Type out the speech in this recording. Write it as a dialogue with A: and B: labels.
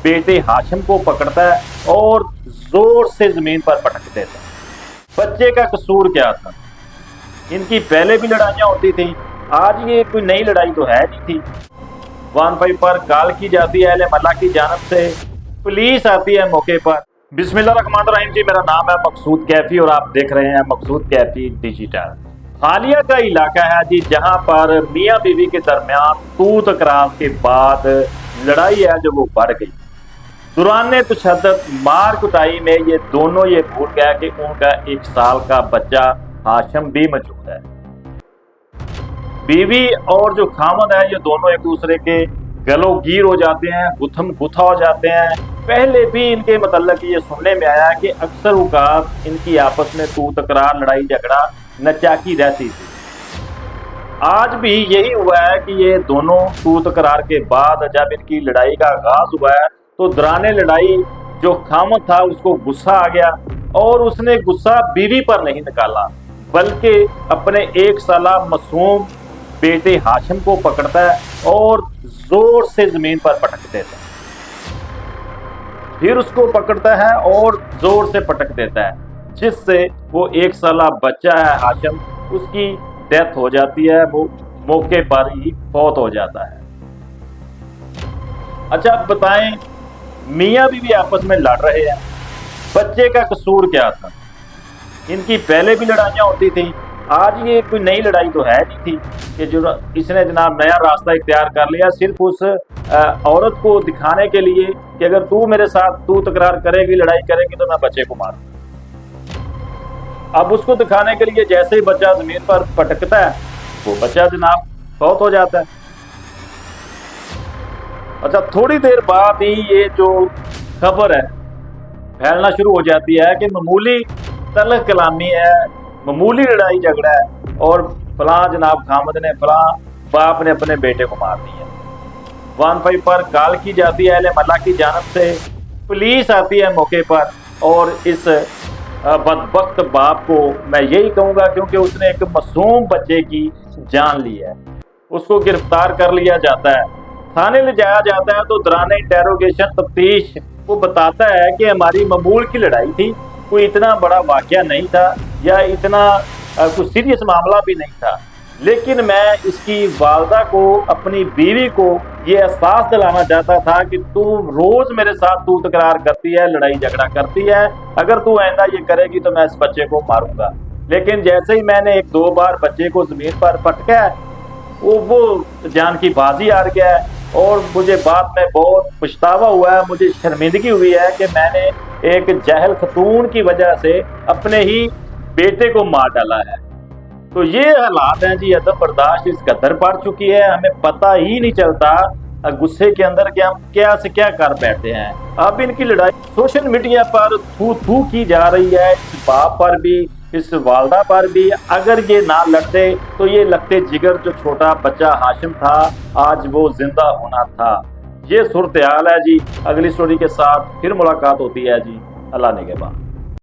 A: बेटे हाशिम को पकड़ता है और जोर से जमीन पर पटक देता है। बच्चे का कसूर क्या था? इनकी पहले भी लड़ाइयां होती थी, आज ये कोई नई लड़ाई तो है नहीं थी। 15 पर कॉल की जाती है अहले महल्ला की जानब से, पुलिस आती है मौके पर। बिस्मिल्लाहिर्रहमानिर्रहीम जी, मेरा नाम है मकसूद कैफी और आप देख रहे हैं मकसूद कैफी डिजिटल। हालिया का इलाका है जी, जहां पर मियाँ बीवी के दरमियान तू तकरार के बाद लड़ाई है जो वो बढ़ गई। दौरान तशद्दुद मार कुटाई में ये दोनों ये भूल गया कि उनका 1 साल का बच्चा हाशिम भी मौजूद है। बीवी और जो खामद है ये दोनों एक दूसरे के गलोगीर हो जाते हैं, गुथम गुथा हो जाते हैं। पहले भी इनके मतलब ये सुनने में आया कि अक्सर औकात इनकी आपस में तू तकरार, लड़ाई झगड़ा नचाकी रहती थी। आज भी यही हुआ है कि ये दोनों तू तकरार के बाद जब इनकी लड़ाई का आगाज हुआ है तो दौरान लड़ाई जो खामद था उसको गुस्सा आ गया और उसने गुस्सा बीवी पर नहीं निकाला बल्कि अपने 1 साला मासूम बेटे हाशिम को पकड़ता है और जोर से जमीन पर पटक देता है। फिर उसको पकड़ता है और जोर से पटक देता है, जिससे वो 1 साला बच्चा है हाशिम, उसकी डेथ हो जाती है, वो मौके पर ही फौत हो जाता है। अच्छा, आप बताएं, मियाँ बीवी आपस में लड़ रहे हैं, बच्चे का कसूर क्या था? इनकी पहले भी लड़ाइयाँ होती थी, आज ये कोई नई लड़ाई तो है नहीं थी कि जो इसने जनाब नया रास्ता इख्तियार कर लिया सिर्फ उस औरत को दिखाने के लिए कि अगर तू मेरे साथ तू तकरार करेगी, लड़ाई करेगी तो मैं बच्चे को मारूं। अब उसको दिखाने के लिए जैसे ही बच्चा जमीन पर पटकता है वो बच्चा जनाब फौत हो जाता है। अच्छा, थोड़ी देर बाद ही ये जो खबर है फैलना शुरू हो जाती है कि मामूली तलख कलामी है, मामूली लड़ाई झगड़ा है और फलां जनाब खामद ने, फलां बाप ने अपने बेटे को मार दिया। 15 पर कॉल की जाती है अहले महल्ला की जानब से, पुलिस आती है मौके पर और इस बदबख्त बाप को मैं यही कहूँगा क्योंकि उसने एक मासूम बच्चे की जान ली है, उसको गिरफ्तार कर लिया जाता है, थाने ले जाया जाता है। तो दौरान इंटेरोगेशन तफ्तीश वो बताता है कि हमारी मामूल की लड़ाई थी, कोई इतना बड़ा वाकया नहीं था या इतना कोई सीरियस मामला भी नहीं था, लेकिन मैं इसकी वालदा को, अपनी बीवी को ये एहसास दिलाना चाहता था कि तू रोज मेरे साथ तू तकरार करती है, लड़ाई झगड़ा करती है, अगर तू आइंदा ये करेगी तो मैं इस बच्चे को मारूंगा। लेकिन जैसे ही मैंने 1-2 बार बच्चे को जमीन पर पटका वो जान की बाजी हार गया है और मुझे बाद में बहुत पछतावा हुआ है, मुझे शर्मिंदगी हुई है कि मैंने एक जाहिल खतून की वजह से अपने ही बेटे को मार डाला है। तो ये हालात हैं जी, अदब बर्दाश्त इस कदर बढ़ चुकी है, हमें पता ही नहीं चलता गुस्से के अंदर कि हम क्या से क्या कर बैठे हैं। अब इनकी लड़ाई सोशल मीडिया पर थू थू की जा रही है, इस बाप पर भी, इस वालदा पर भी। अगर ये ना लड़ते तो ये लगते जिगर जो छोटा बच्चा हाशिम था आज वो जिंदा होना था। ये सूरत हाल है जी। अगली स्टोरी के साथ फिर मुलाकात होती है जी। अल्लाह निगहबान।